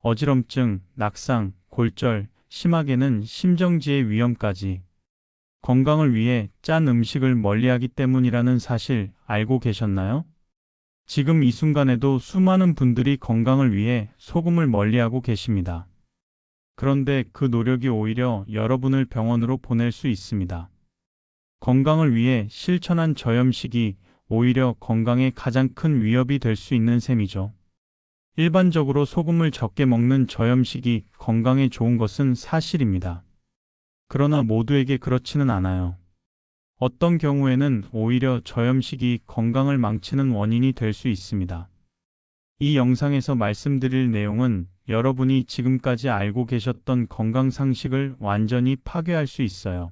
어지럼증, 낙상, 골절, 심하게는 심정지의 위험까지. 건강을 위해 짠 음식을 멀리하기 때문이라는 사실 알고 계셨나요? 지금 이 순간에도 수많은 분들이 건강을 위해 소금을 멀리하고 계십니다. 그런데 그 노력이 오히려 여러분을 병원으로 보낼 수 있습니다. 건강을 위해 실천한 저염식이 오히려 건강에 가장 큰 위협이 될 수 있는 셈이죠. 일반적으로 소금을 적게 먹는 저염식이 건강에 좋은 것은 사실입니다. 그러나 모두에게 그렇지는 않아요. 어떤 경우에는 오히려 저염식이 건강을 망치는 원인이 될 수 있습니다. 이 영상에서 말씀드릴 내용은 여러분이 지금까지 알고 계셨던 건강 상식을 완전히 파괴할 수 있어요.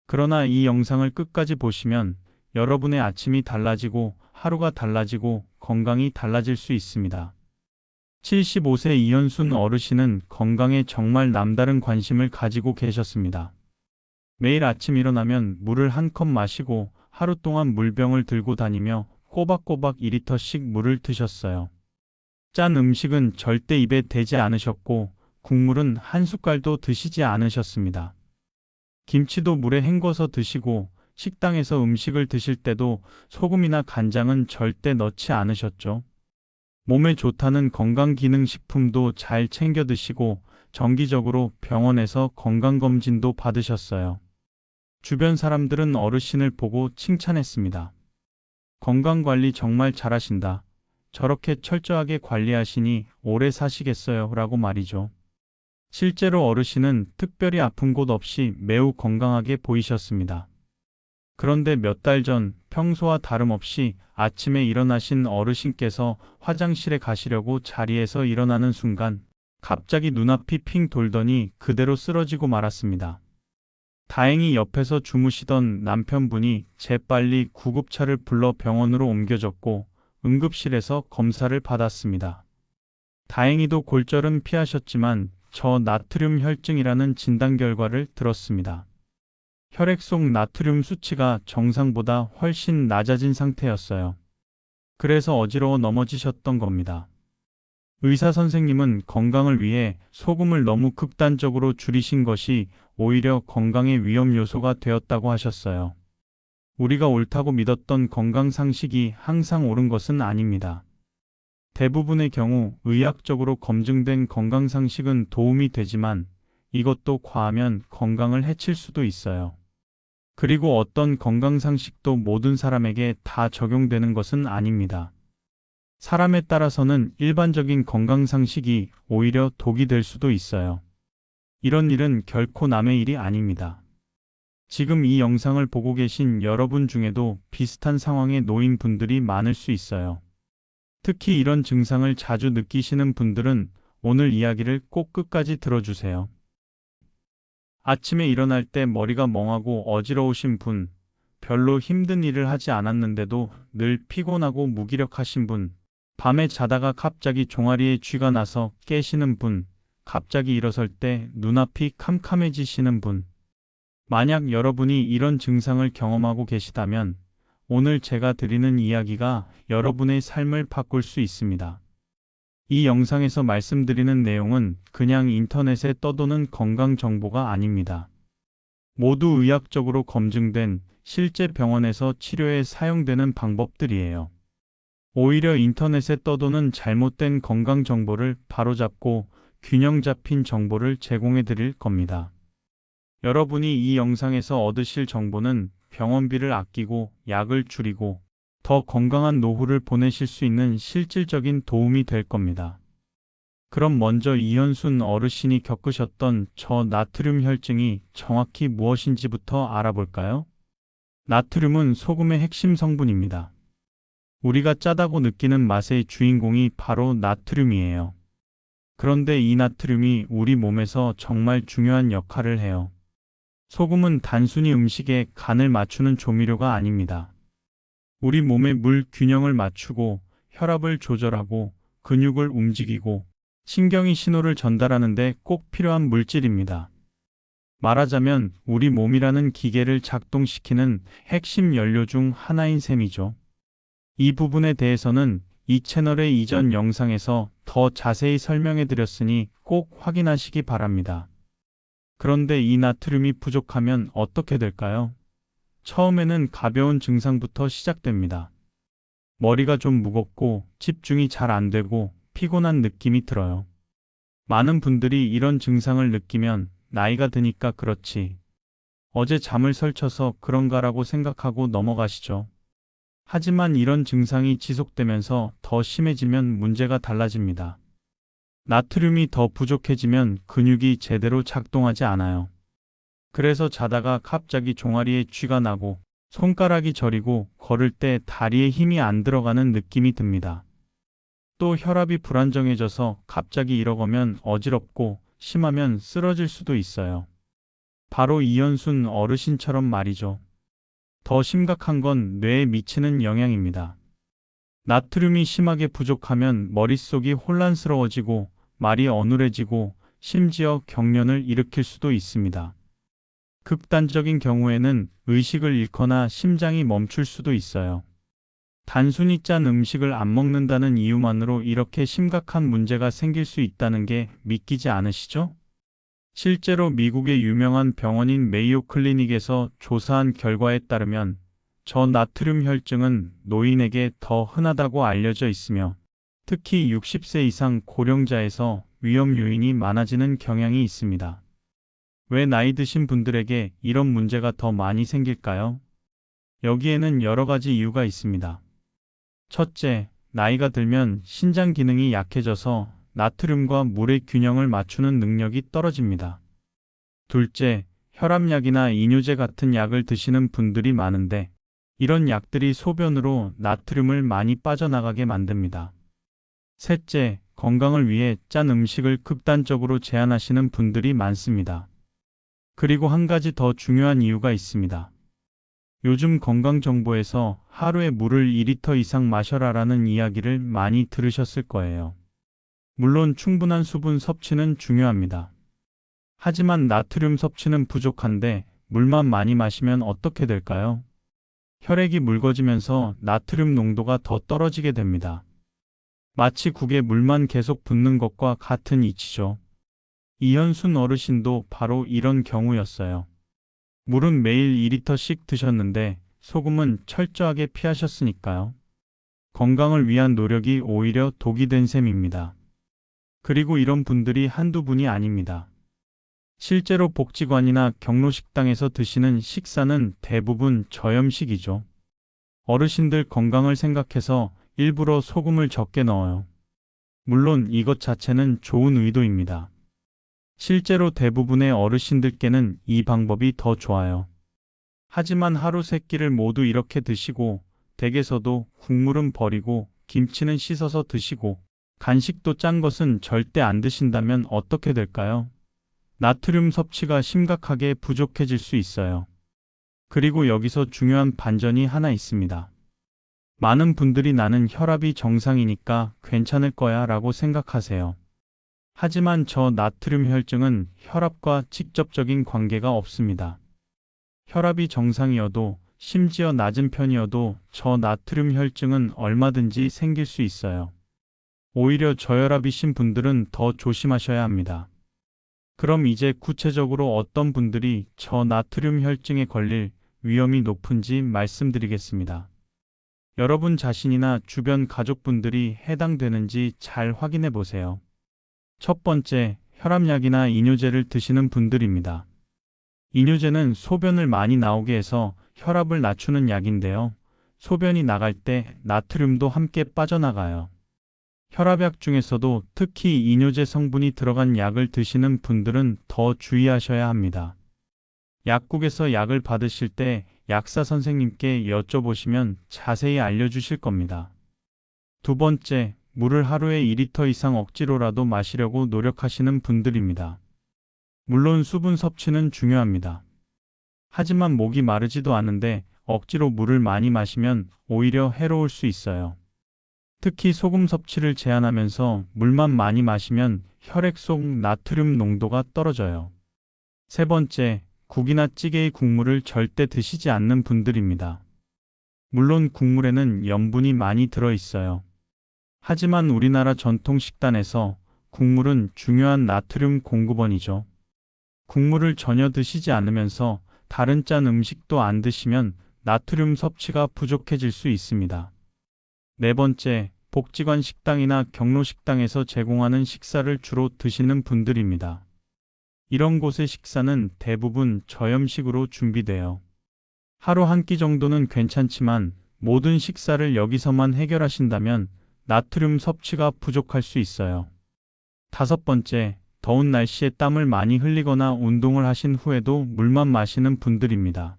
그러나 이 영상을 끝까지 보시면 여러분의 아침이 달라지고 하루가 달라지고 건강이 달라질 수 있습니다. 75세 이현순 어르신은 건강에 정말 남다른 관심을 가지고 계셨습니다. 매일 아침 일어나면 물을 한 컵 마시고 하루 동안 물병을 들고 다니며 꼬박꼬박 2리터씩 물을 드셨어요. 짠 음식은 절대 입에 대지 않으셨고 국물은 한 숟갈도 드시지 않으셨습니다. 김치도 물에 헹궈서 드시고 식당에서 음식을 드실 때도 소금이나 간장은 절대 넣지 않으셨죠. 몸에 좋다는 건강기능식품도 잘 챙겨 드시고 정기적으로 병원에서 건강검진도 받으셨어요. 주변 사람들은 어르신을 보고 칭찬했습니다. 건강관리 정말 잘하신다. 저렇게 철저하게 관리하시니 오래 사시겠어요 라고 말이죠. 실제로 어르신은 특별히 아픈 곳 없이 매우 건강하게 보이셨습니다. 그런데 몇 달 전 평소와 다름없이 아침에 일어나신 어르신께서 화장실에 가시려고 자리에서 일어나는 순간 갑자기 눈앞이 핑 돌더니 그대로 쓰러지고 말았습니다. 다행히 옆에서 주무시던 남편분이 재빨리 구급차를 불러 병원으로 옮겨졌고 응급실에서 검사를 받았습니다. 다행히도 골절은 피하셨지만 저나트륨 혈증이라는 진단 결과를 들었습니다. 혈액 속 나트륨 수치가 정상보다 훨씬 낮아진 상태였어요. 그래서 어지러워 넘어지셨던 겁니다. 의사 선생님은 건강을 위해 소금을 너무 극단적으로 줄이신 것이 오히려 건강의 위험 요소가 되었다고 하셨어요. 우리가 옳다고 믿었던 건강 상식이 항상 옳은 것은 아닙니다. 대부분의 경우 의학적으로 검증된 건강 상식은 도움이 되지만 이것도 과하면 건강을 해칠 수도 있어요. 그리고 어떤 건강 상식도 모든 사람에게 다 적용되는 것은 아닙니다. 사람에 따라서는 일반적인 건강 상식이 오히려 독이 될 수도 있어요. 이런 일은 결코 남의 일이 아닙니다. 지금 이 영상을 보고 계신 여러분 중에도 비슷한 상황에 놓인 분들이 많을 수 있어요. 특히 이런 증상을 자주 느끼시는 분들은 오늘 이야기를 꼭 끝까지 들어주세요. 아침에 일어날 때 머리가 멍하고 어지러우신 분, 별로 힘든 일을 하지 않았는데도 늘 피곤하고 무기력하신 분, 밤에 자다가 갑자기 종아리에 쥐가 나서 깨시는 분, 갑자기 일어설 때 눈앞이 캄캄해지시는 분. 만약 여러분이 이런 증상을 경험하고 계시다면 오늘 제가 드리는 이야기가 여러분의 삶을 바꿀 수 있습니다. 이 영상에서 말씀드리는 내용은 그냥 인터넷에 떠도는 건강 정보가 아닙니다. 모두 의학적으로 검증된 실제 병원에서 치료에 사용되는 방법들이에요. 오히려 인터넷에 떠도는 잘못된 건강 정보를 바로잡고 균형 잡힌 정보를 제공해 드릴 겁니다. 여러분이 이 영상에서 얻으실 정보는 병원비를 아끼고 약을 줄이고 더 건강한 노후를 보내실 수 있는 실질적인 도움이 될 겁니다. 그럼 먼저 이현순 어르신이 겪으셨던 저나트륨 혈증이 정확히 무엇인지부터 알아볼까요? 나트륨은 소금의 핵심 성분입니다. 우리가 짜다고 느끼는 맛의 주인공이 바로 나트륨이에요. 그런데 이 나트륨이 우리 몸에서 정말 중요한 역할을 해요. 소금은 단순히 음식에 간을 맞추는 조미료가 아닙니다. 우리 몸의 물 균형을 맞추고 혈압을 조절하고 근육을 움직이고 신경이 신호를 전달하는 데 꼭 필요한 물질입니다. 말하자면 우리 몸이라는 기계를 작동시키는 핵심 연료 중 하나인 셈이죠. 이 부분에 대해서는 이 채널의 이전 영상에서 더 자세히 설명해 드렸으니 꼭 확인하시기 바랍니다. 그런데 이 나트륨이 부족하면 어떻게 될까요? 처음에는 가벼운 증상부터 시작됩니다. 머리가 좀 무겁고 집중이 잘 안 되고 피곤한 느낌이 들어요. 많은 분들이 이런 증상을 느끼면 나이가 드니까 그렇지, 어제 잠을 설쳐서 그런가라고 생각하고 넘어가시죠. 하지만 이런 증상이 지속되면서 더 심해지면 문제가 달라집니다. 나트륨이 더 부족해지면 근육이 제대로 작동하지 않아요. 그래서 자다가 갑자기 종아리에 쥐가 나고 손가락이 저리고 걸을 때 다리에 힘이 안 들어가는 느낌이 듭니다. 또 혈압이 불안정해져서 갑자기 일어서면 어지럽고 심하면 쓰러질 수도 있어요. 바로 이현순 어르신처럼 말이죠. 더 심각한 건 뇌에 미치는 영향입니다. 나트륨이 심하게 부족하면 머릿속이 혼란스러워지고 말이 어눌해지고 심지어 경련을 일으킬 수도 있습니다. 극단적인 경우에는 의식을 잃거나 심장이 멈출 수도 있어요. 단순히 짠 음식을 안 먹는다는 이유만으로 이렇게 심각한 문제가 생길 수 있다는 게 믿기지 않으시죠? 실제로 미국의 유명한 병원인 메이오 클리닉에서 조사한 결과에 따르면 저나트륨 혈증은 노인에게 더 흔하다고 알려져 있으며 특히 60세 이상 고령자에서 위험 요인이 많아지는 경향이 있습니다. 왜 나이 드신 분들에게 이런 문제가 더 많이 생길까요? 여기에는 여러 가지 이유가 있습니다. 첫째, 나이가 들면 신장 기능이 약해져서 나트륨과 물의 균형을 맞추는 능력이 떨어집니다. 둘째, 혈압약이나 이뇨제 같은 약을 드시는 분들이 많은데 이런 약들이 소변으로 나트륨을 많이 빠져나가게 만듭니다. 셋째, 건강을 위해 짠 음식을 극단적으로 제한하시는 분들이 많습니다. 그리고 한 가지 더 중요한 이유가 있습니다. 요즘 건강정보에서 하루에 물을 2리터 이상 마셔라라는 이야기를 많이 들으셨을 거예요. 물론 충분한 수분 섭취는 중요합니다. 하지만 나트륨 섭취는 부족한데 물만 많이 마시면 어떻게 될까요? 혈액이 묽어지면서 나트륨 농도가 더 떨어지게 됩니다. 마치 국에 물만 계속 붓는 것과 같은 이치죠. 이현순 어르신도 바로 이런 경우였어요. 물은 매일 2리터씩 드셨는데 소금은 철저하게 피하셨으니까요. 건강을 위한 노력이 오히려 독이 된 셈입니다. 그리고 이런 분들이 한두 분이 아닙니다. 실제로 복지관이나 경로식당에서 드시는 식사는 대부분 저염식이죠. 어르신들 건강을 생각해서 일부러 소금을 적게 넣어요. 물론 이것 자체는 좋은 의도입니다. 실제로 대부분의 어르신들께는 이 방법이 더 좋아요. 하지만 하루 세 끼를 모두 이렇게 드시고 댁에서도 국물은 버리고 김치는 씻어서 드시고 간식도 짠 것은 절대 안 드신다면 어떻게 될까요? 나트륨 섭취가 심각하게 부족해질 수 있어요. 그리고 여기서 중요한 반전이 하나 있습니다. 많은 분들이 나는 혈압이 정상이니까 괜찮을 거야 라고 생각하세요. 하지만 저나트륨 혈증은 혈압과 직접적인 관계가 없습니다. 혈압이 정상이어도 심지어 낮은 편이어도 저나트륨 혈증은 얼마든지 생길 수 있어요. 오히려 저혈압이신 분들은 더 조심하셔야 합니다. 그럼 이제 구체적으로 어떤 분들이 저나트륨 혈증에 걸릴 위험이 높은지 말씀드리겠습니다. 여러분 자신이나 주변 가족분들이 해당되는지 잘 확인해 보세요. 첫 번째, 혈압약이나 이뇨제를 드시는 분들입니다. 이뇨제는 소변을 많이 나오게 해서 혈압을 낮추는 약인데요. 소변이 나갈 때 나트륨도 함께 빠져나가요. 혈압약 중에서도 특히 이뇨제 성분이 들어간 약을 드시는 분들은 더 주의하셔야 합니다. 약국에서 약을 받으실 때 약사 선생님께 여쭤보시면 자세히 알려주실 겁니다. 두 번째, 물을 하루에 2리터 이상 억지로라도 마시려고 노력하시는 분들입니다. 물론 수분 섭취는 중요합니다. 하지만 목이 마르지도 않은데 억지로 물을 많이 마시면 오히려 해로울 수 있어요. 특히 소금 섭취를 제한하면서 물만 많이 마시면 혈액 속 나트륨 농도가 떨어져요. 세 번째, 국이나 찌개의 국물을 절대 드시지 않는 분들입니다. 물론 국물에는 염분이 많이 들어 있어요. 하지만 우리나라 전통 식단에서 국물은 중요한 나트륨 공급원이죠. 국물을 전혀 드시지 않으면서 다른 짠 음식도 안 드시면 나트륨 섭취가 부족해질 수 있습니다. 네 번째, 복지관 식당이나 경로 식당에서 제공하는 식사를 주로 드시는 분들입니다. 이런 곳의 식사는 대부분 저염식으로 준비돼요. 하루 한 끼 정도는 괜찮지만 모든 식사를 여기서만 해결하신다면 나트륨 섭취가 부족할 수 있어요. 다섯 번째, 더운 날씨에 땀을 많이 흘리거나 운동을 하신 후에도 물만 마시는 분들입니다.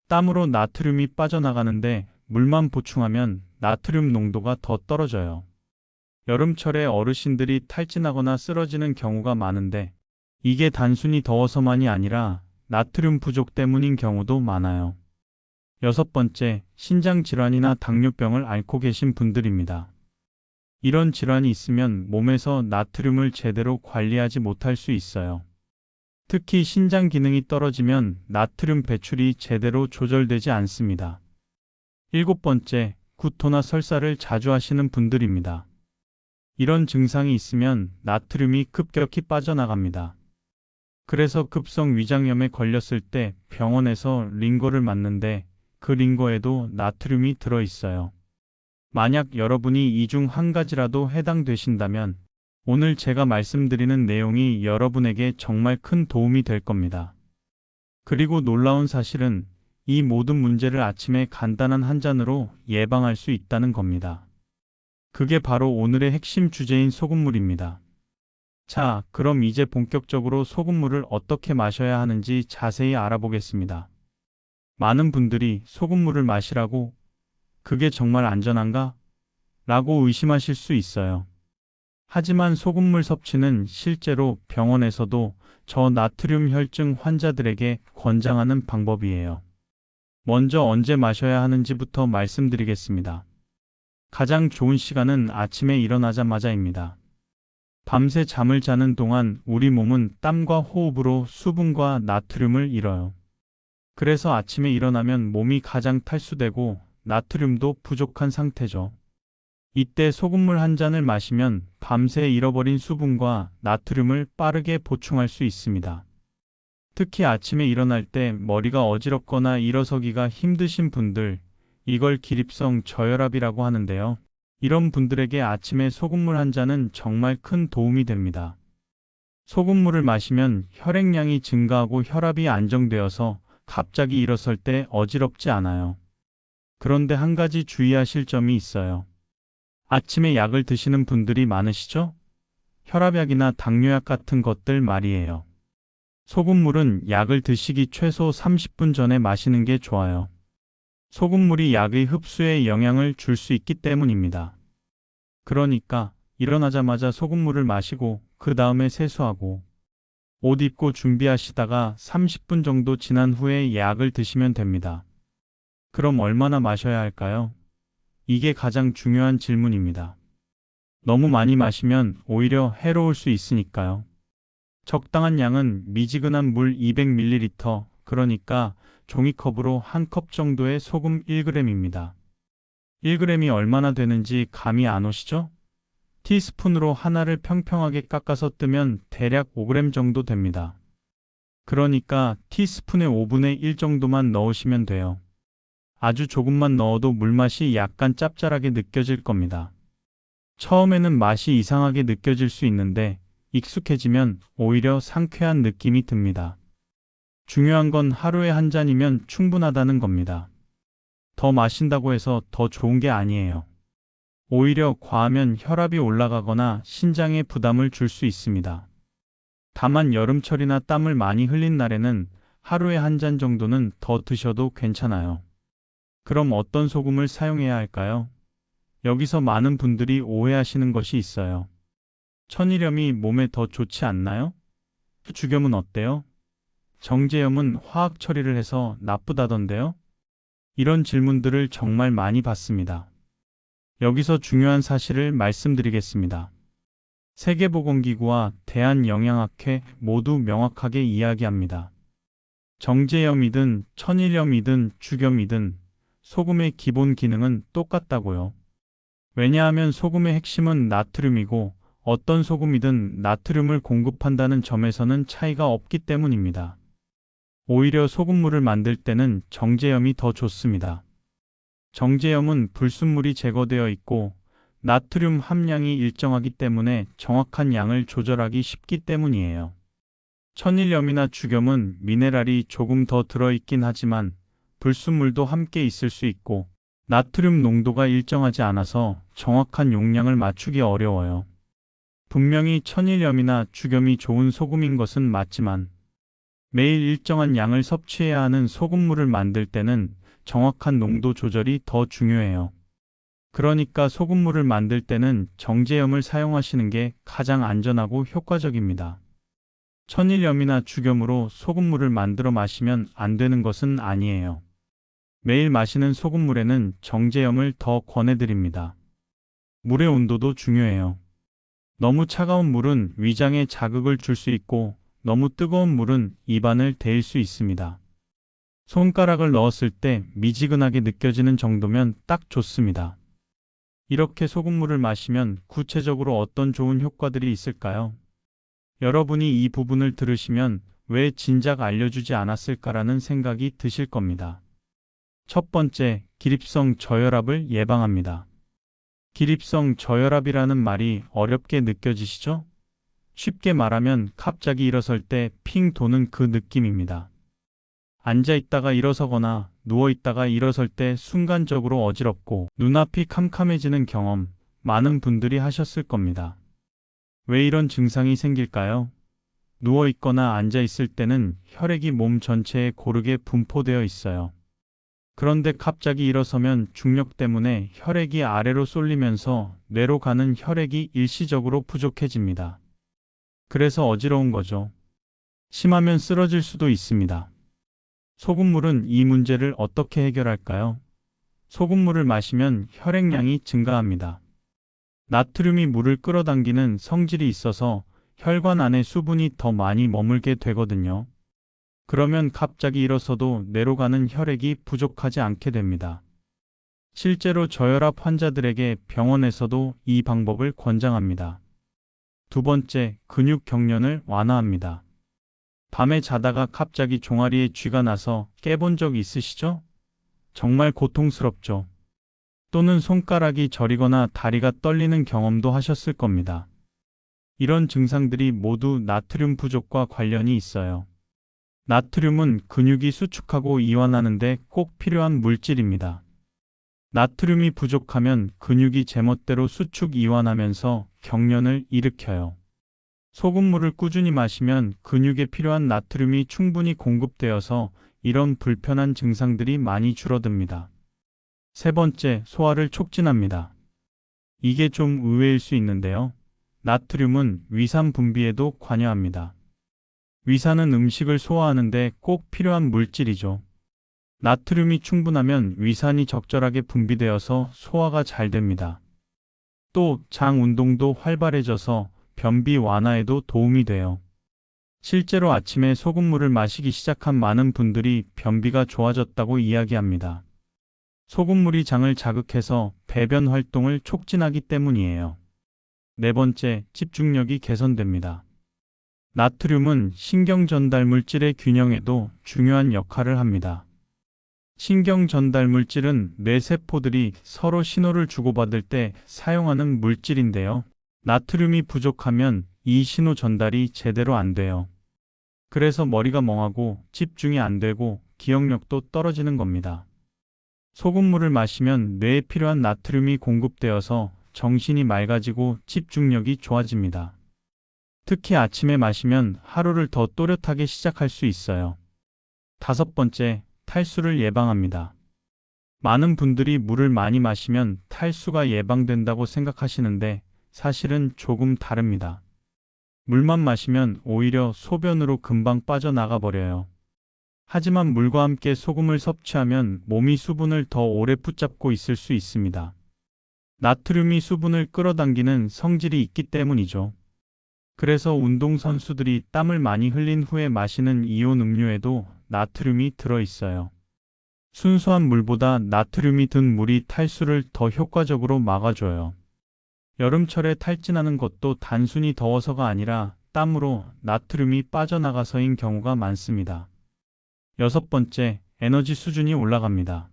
땀으로 나트륨이 빠져나가는데 물만 보충하면 나트륨 농도가 더 떨어져요. 여름철에 어르신들이 탈진하거나 쓰러지는 경우가 많은데 이게 단순히 더워서만이 아니라 나트륨 부족 때문인 경우도 많아요. 여섯 번째, 신장 질환이나 당뇨병을 앓고 계신 분들입니다. 이런 질환이 있으면 몸에서 나트륨을 제대로 관리하지 못할 수 있어요. 특히 신장 기능이 떨어지면 나트륨 배출이 제대로 조절되지 않습니다. 일곱 번째, 구토나 설사를 자주 하시는 분들입니다. 이런 증상이 있으면 나트륨이 급격히 빠져나갑니다. 그래서 급성 위장염에 걸렸을 때 병원에서 링거를 맞는데 그 링거에도 나트륨이 들어 있어요. 만약 여러분이 이 중 한 가지라도 해당되신다면 오늘 제가 말씀드리는 내용이 여러분에게 정말 큰 도움이 될 겁니다. 그리고 놀라운 사실은 이 모든 문제를 아침에 간단한 한 잔으로 예방할 수 있다는 겁니다. 그게 바로 오늘의 핵심 주제인 소금물입니다. 자, 그럼 이제 본격적으로 소금물을 어떻게 마셔야 하는지 자세히 알아보겠습니다. 많은 분들이 소금물을 마시라고 그게 정말 안전한가? 라고 의심하실 수 있어요. 하지만 소금물 섭취는 실제로 병원에서도 저나트륨 혈증 환자들에게 권장하는 방법이에요. 먼저 언제 마셔야 하는지부터 말씀드리겠습니다. 가장 좋은 시간은 아침에 일어나자마자입니다. 밤새 잠을 자는 동안 우리 몸은 땀과 호흡으로 수분과 나트륨을 잃어요. 그래서 아침에 일어나면 몸이 가장 탈수되고 나트륨도 부족한 상태죠. 이때 소금물 한 잔을 마시면 밤새 잃어버린 수분과 나트륨을 빠르게 보충할 수 있습니다. 특히 아침에 일어날 때 머리가 어지럽거나 일어서기가 힘드신 분들, 이걸 기립성 저혈압이라고 하는데요. 이런 분들에게 아침에 소금물 한 잔은 정말 큰 도움이 됩니다. 소금물을 마시면 혈액량이 증가하고 혈압이 안정되어서 갑자기 일어설 때 어지럽지 않아요. 그런데 한 가지 주의하실 점이 있어요. 아침에 약을 드시는 분들이 많으시죠? 혈압약이나 당뇨약 같은 것들 말이에요. 소금물은 약을 드시기 최소 30분 전에 마시는 게 좋아요. 소금물이 약의 흡수에 영향을 줄 수 있기 때문입니다. 그러니까 일어나자마자 소금물을 마시고 그 다음에 세수하고 옷 입고 준비하시다가 30분 정도 지난 후에 약을 드시면 됩니다. 그럼 얼마나 마셔야 할까요? 이게 가장 중요한 질문입니다. 너무 많이 마시면 오히려 해로울 수 있으니까요. 적당한 양은 미지근한 물 200ml, 그러니까 종이컵으로 한 컵 정도의 소금 1g입니다. 1g이 얼마나 되는지 감이 안 오시죠? 티스푼으로 하나를 평평하게 깎아서 뜨면 대략 5g 정도 됩니다. 그러니까 티스푼의 5분의 1 정도만 넣으시면 돼요. 아주 조금만 넣어도 물맛이 약간 짭짤하게 느껴질 겁니다. 처음에는 맛이 이상하게 느껴질 수 있는데 익숙해지면 오히려 상쾌한 느낌이 듭니다. 중요한 건 하루에 한 잔이면 충분하다는 겁니다. 더 마신다고 해서 더 좋은 게 아니에요. 오히려 과하면 혈압이 올라가거나 신장에 부담을 줄 수 있습니다. 다만 여름철이나 땀을 많이 흘린 날에는 하루에 한 잔 정도는 더 드셔도 괜찮아요. 그럼 어떤 소금을 사용해야 할까요? 여기서 많은 분들이 오해하시는 것이 있어요. 천일염이 몸에 더 좋지 않나요? 죽염은 어때요? 정제염은 화학 처리를 해서 나쁘다던데요? 이런 질문들을 정말 많이 받습니다. 여기서 중요한 사실을 말씀드리겠습니다. 세계보건기구와 대한영양학회 모두 명확하게 이야기합니다. 정제염이든 천일염이든 죽염이든 소금의 기본 기능은 똑같다고요. 왜냐하면 소금의 핵심은 나트륨이고 어떤 소금이든 나트륨을 공급한다는 점에서는 차이가 없기 때문입니다. 오히려 소금물을 만들 때는 정제염이 더 좋습니다. 정제염은 불순물이 제거되어 있고 나트륨 함량이 일정하기 때문에 정확한 양을 조절하기 쉽기 때문이에요. 천일염이나 죽염은 미네랄이 조금 더 들어있긴 하지만 불순물도 함께 있을 수 있고 나트륨 농도가 일정하지 않아서 정확한 용량을 맞추기 어려워요. 분명히 천일염이나 죽염이 좋은 소금인 것은 맞지만 매일 일정한 양을 섭취해야 하는 소금물을 만들 때는 정확한 농도 조절이 더 중요해요. 그러니까 소금물을 만들 때는 정제염을 사용하시는 게 가장 안전하고 효과적입니다. 천일염이나 죽염으로 소금물을 만들어 마시면 안 되는 것은 아니에요. 매일 마시는 소금물에는 정제염을 더 권해드립니다. 물의 온도도 중요해요. 너무 차가운 물은 위장에 자극을 줄 수 있고 너무 뜨거운 물은 입안을 데일 수 있습니다. 손가락을 넣었을 때 미지근하게 느껴지는 정도면 딱 좋습니다. 이렇게 소금물을 마시면 구체적으로 어떤 좋은 효과들이 있을까요? 여러분이 이 부분을 들으시면 왜 진작 알려주지 않았을까라는 생각이 드실 겁니다. 첫 번째, 기립성 저혈압을 예방합니다. 기립성 저혈압이라는 말이 어렵게 느껴지시죠? 쉽게 말하면 갑자기 일어설 때 핑 도는 그 느낌입니다. 앉아 있다가 일어서거나 누워 있다가 일어설 때 순간적으로 어지럽고 눈앞이 캄캄해지는 경험 많은 분들이 하셨을 겁니다. 왜 이런 증상이 생길까요? 누워 있거나 앉아 있을 때는 혈액이 몸 전체에 고르게 분포되어 있어요. 그런데 갑자기 일어서면 중력 때문에 혈액이 아래로 쏠리면서 뇌로 가는 혈액이 일시적으로 부족해집니다. 그래서 어지러운 거죠. 심하면 쓰러질 수도 있습니다. 소금물은 이 문제를 어떻게 해결할까요? 소금물을 마시면 혈액량이 증가합니다. 나트륨이 물을 끌어당기는 성질이 있어서 혈관 안에 수분이 더 많이 머물게 되거든요. 그러면 갑자기 일어서도 뇌로 가는 혈액이 부족하지 않게 됩니다. 실제로 저혈압 환자들에게 병원에서도 이 방법을 권장합니다. 두 번째, 근육 경련을 완화합니다. 밤에 자다가 갑자기 종아리에 쥐가 나서 깨본 적 있으시죠? 정말 고통스럽죠. 또는 손가락이 저리거나 다리가 떨리는 경험도 하셨을 겁니다. 이런 증상들이 모두 나트륨 부족과 관련이 있어요. 나트륨은 근육이 수축하고 이완하는 데 꼭 필요한 물질입니다. 나트륨이 부족하면 근육이 제멋대로 수축 이완하면서 경련을 일으켜요. 소금물을 꾸준히 마시면 근육에 필요한 나트륨이 충분히 공급되어서 이런 불편한 증상들이 많이 줄어듭니다. 세 번째, 소화를 촉진합니다. 이게 좀 의외일 수 있는데요. 나트륨은 위산 분비에도 관여합니다. 위산은 음식을 소화하는데 꼭 필요한 물질이죠. 나트륨이 충분하면 위산이 적절하게 분비되어서 소화가 잘 됩니다. 또 장 운동도 활발해져서 변비 완화에도 도움이 돼요. 실제로 아침에 소금물을 마시기 시작한 많은 분들이 변비가 좋아졌다고 이야기합니다. 소금물이 장을 자극해서 배변 활동을 촉진하기 때문이에요. 네 번째, 집중력이 개선됩니다. 나트륨은 신경 전달 물질의 균형에도 중요한 역할을 합니다. 신경 전달 물질은 뇌 세포들이 서로 신호를 주고받을 때 사용하는 물질인데요. 나트륨이 부족하면 이 신호 전달이 제대로 안 돼요. 그래서 머리가 멍하고 집중이 안 되고 기억력도 떨어지는 겁니다. 소금물을 마시면 뇌에 필요한 나트륨이 공급되어서 정신이 맑아지고 집중력이 좋아집니다. 특히 아침에 마시면 하루를 더 또렷하게 시작할 수 있어요. 다섯 번째, 탈수를 예방합니다. 많은 분들이 물을 많이 마시면 탈수가 예방된다고 생각하시는데 사실은 조금 다릅니다. 물만 마시면 오히려 소변으로 금방 빠져나가 버려요. 하지만 물과 함께 소금을 섭취하면 몸이 수분을 더 오래 붙잡고 있을 수 있습니다. 나트륨이 수분을 끌어당기는 성질이 있기 때문이죠. 그래서 운동선수들이 땀을 많이 흘린 후에 마시는 이온 음료에도 나트륨이 들어있어요. 순수한 물보다 나트륨이 든 물이 탈수를 더 효과적으로 막아줘요. 여름철에 탈진하는 것도 단순히 더워서가 아니라 땀으로 나트륨이 빠져나가서인 경우가 많습니다. 여섯 번째, 에너지 수준이 올라갑니다.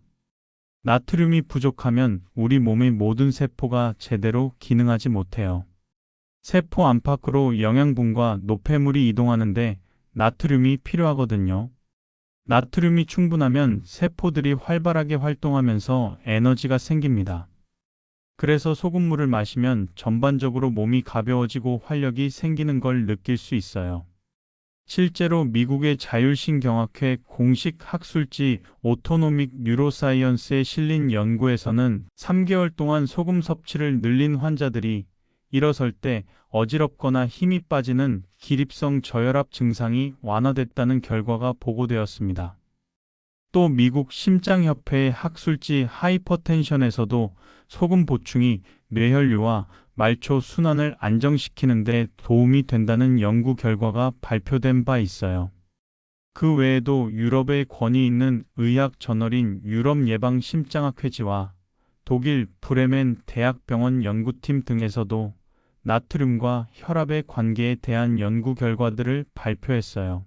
나트륨이 부족하면 우리 몸의 모든 세포가 제대로 기능하지 못해요. 세포 안팎으로 영양분과 노폐물이 이동하는데 나트륨이 필요하거든요. 나트륨이 충분하면 세포들이 활발하게 활동하면서 에너지가 생깁니다. 그래서 소금물을 마시면 전반적으로 몸이 가벼워지고 활력이 생기는 걸 느낄 수 있어요. 실제로 미국의 자율신경학회 공식 학술지 오토노믹 뉴로사이언스에 실린 연구에서는 3개월 동안 소금 섭취를 늘린 환자들이 일어설 때 어지럽거나 힘이 빠지는 기립성 저혈압 증상이 완화됐다는 결과가 보고되었습니다. 또 미국 심장협회의 학술지 하이퍼텐션에서도 소금 보충이 뇌혈류와 말초 순환을 안정시키는 데 도움이 된다는 연구 결과가 발표된 바 있어요. 그 외에도 유럽에 권위 있는 의학 저널인 유럽 예방 심장학회지와 독일 브레멘 대학병원 연구팀 등에서도 나트륨과 혈압의 관계에 대한 연구 결과들을 발표했어요.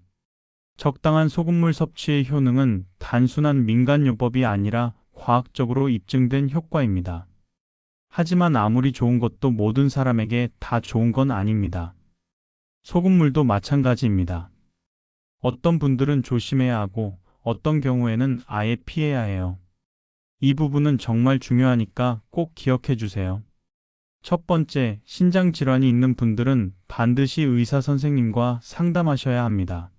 적당한 소금물 섭취의 효능은 단순한 민간요법이 아니라 과학적으로 입증된 효과입니다. 하지만 아무리 좋은 것도 모든 사람에게 다 좋은 건 아닙니다. 소금물도 마찬가지입니다. 어떤 분들은 조심해야 하고 어떤 경우에는 아예 피해야 해요. 이 부분은 정말 중요하니까 꼭 기억해 주세요. 첫 번째, 신장 질환이 있는 분들은 반드시 의사 선생님과 상담하셔야 합니다.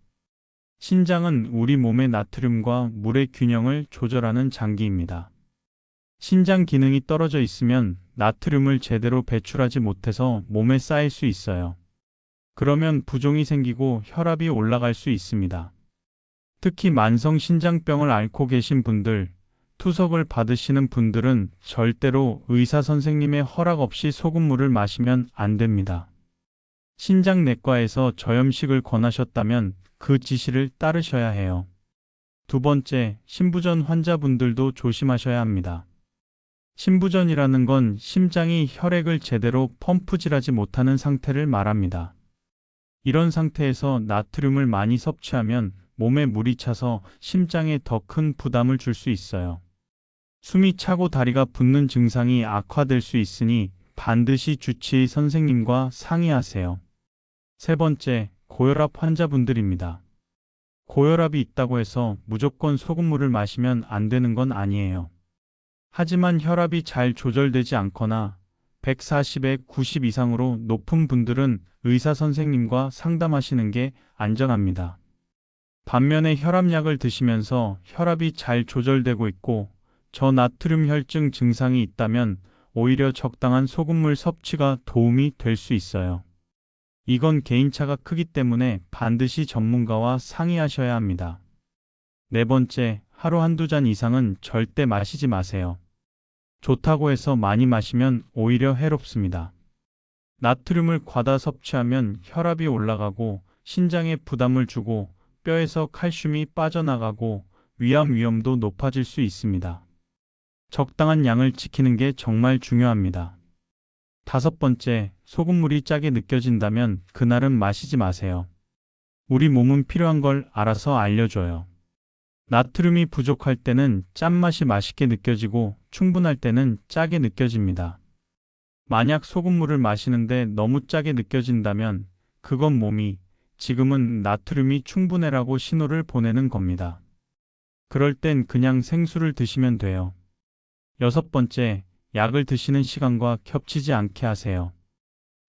신장은 우리 몸의 나트륨과 물의 균형을 조절하는 장기입니다. 신장 기능이 떨어져 있으면 나트륨을 제대로 배출하지 못해서 몸에 쌓일 수 있어요. 그러면 부종이 생기고 혈압이 올라갈 수 있습니다. 특히 만성 신장병을 앓고 계신 분들, 투석을 받으시는 분들은 절대로 의사 선생님의 허락 없이 소금물을 마시면 안 됩니다. 신장내과에서 저염식을 권하셨다면 그 지시를 따르셔야 해요. 두 번째, 신부전 환자분들도 조심하셔야 합니다. 신부전이라는 건 심장이 혈액을 제대로 펌프질하지 못하는 상태를 말합니다. 이런 상태에서 나트륨을 많이 섭취하면 몸에 물이 차서 심장에 더 큰 부담을 줄 수 있어요. 숨이 차고 다리가 붓는 증상이 악화될 수 있으니 반드시 주치의 선생님과 상의하세요. 세 번째, 고혈압 환자분들입니다. 고혈압이 있다고 해서 무조건 소금물을 마시면 안 되는 건 아니에요. 하지만 혈압이 잘 조절되지 않거나 140에 90 이상으로 높은 분들은 의사 선생님과 상담하시는 게 안전합니다. 반면에 혈압약을 드시면서 혈압이 잘 조절되고 있고 저나트륨 혈증 증상이 있다면 오히려 적당한 소금물 섭취가 도움이 될 수 있어요. 이건 개인차가 크기 때문에 반드시 전문가와 상의하셔야 합니다. 네 번째, 하루 한두 잔 이상은 절대 마시지 마세요. 좋다고 해서 많이 마시면 오히려 해롭습니다. 나트륨을 과다 섭취하면 혈압이 올라가고 신장에 부담을 주고 뼈에서 칼슘이 빠져나가고 위암 위험도 높아질 수 있습니다. 적당한 양을 지키는 게 정말 중요합니다. 다섯 번째, 소금물이 짜게 느껴진다면 그날은 마시지 마세요. 우리 몸은 필요한 걸 알아서 알려줘요. 나트륨이 부족할 때는 짠맛이 맛있게 느껴지고 충분할 때는 짜게 느껴집니다. 만약 소금물을 마시는데 너무 짜게 느껴진다면 그건 몸이 지금은 나트륨이 충분해라고 신호를 보내는 겁니다. 그럴 땐 그냥 생수를 드시면 돼요. 여섯 번째, 약을 드시는 시간과 겹치지 않게 하세요.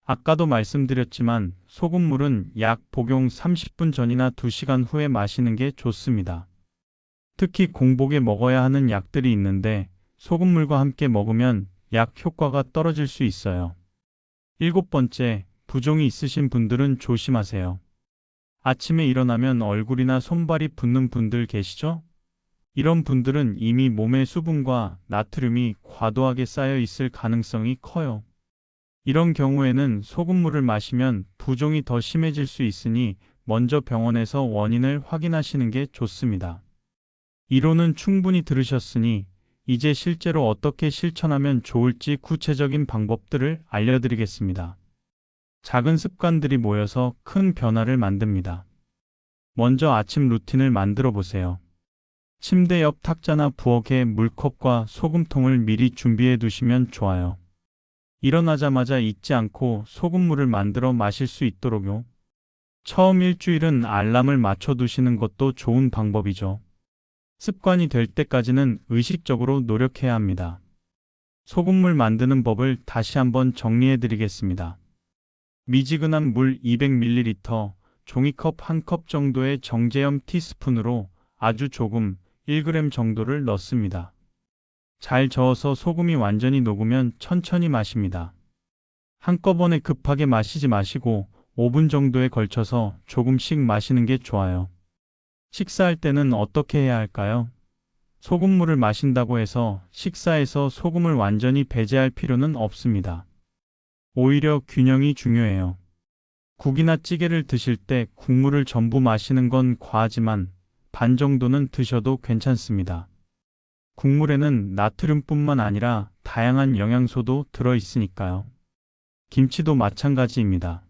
아까도 말씀드렸지만 소금물은 약 복용 30분 전이나 2시간 후에 마시는 게 좋습니다. 특히 공복에 먹어야 하는 약들이 있는데 소금물과 함께 먹으면 약 효과가 떨어질 수 있어요. 일곱 번째, 부종이 있으신 분들은 조심하세요. 아침에 일어나면 얼굴이나 손발이 붓는 분들 계시죠? 이런 분들은 이미 몸에 수분과 나트륨이 과도하게 쌓여 있을 가능성이 커요. 이런 경우에는 소금물을 마시면 부종이 더 심해질 수 있으니 먼저 병원에서 원인을 확인하시는 게 좋습니다. 이론은 충분히 들으셨으니 이제 실제로 어떻게 실천하면 좋을지 구체적인 방법들을 알려드리겠습니다. 작은 습관들이 모여서 큰 변화를 만듭니다. 먼저 아침 루틴을 만들어 보세요. 침대 옆 탁자나 부엌에 물컵과 소금통을 미리 준비해 두시면 좋아요. 일어나자마자 잊지 않고 소금물을 만들어 마실 수 있도록요. 처음 일주일은 알람을 맞춰 두시는 것도 좋은 방법이죠. 습관이 될 때까지는 의식적으로 노력해야 합니다. 소금물 만드는 법을 다시 한번 정리해 드리겠습니다. 미지근한 물 200ml, 종이컵 1컵 정도의 정제염 티스푼으로 아주 조금 1g 정도를 넣습니다. 잘 저어서 소금이 완전히 녹으면 천천히 마십니다. 한꺼번에 급하게 마시지 마시고 5분 정도에 걸쳐서 조금씩 마시는 게 좋아요. 식사할 때는 어떻게 해야 할까요? 소금물을 마신다고 해서 식사에서 소금을 완전히 배제할 필요는 없습니다. 오히려 균형이 중요해요. 국이나 찌개를 드실 때 국물을 전부 마시는 건 과하지만 반 정도는 드셔도 괜찮습니다. 국물에는 나트륨뿐만 아니라 다양한 영양소도 들어있으니까요. 김치도 마찬가지입니다.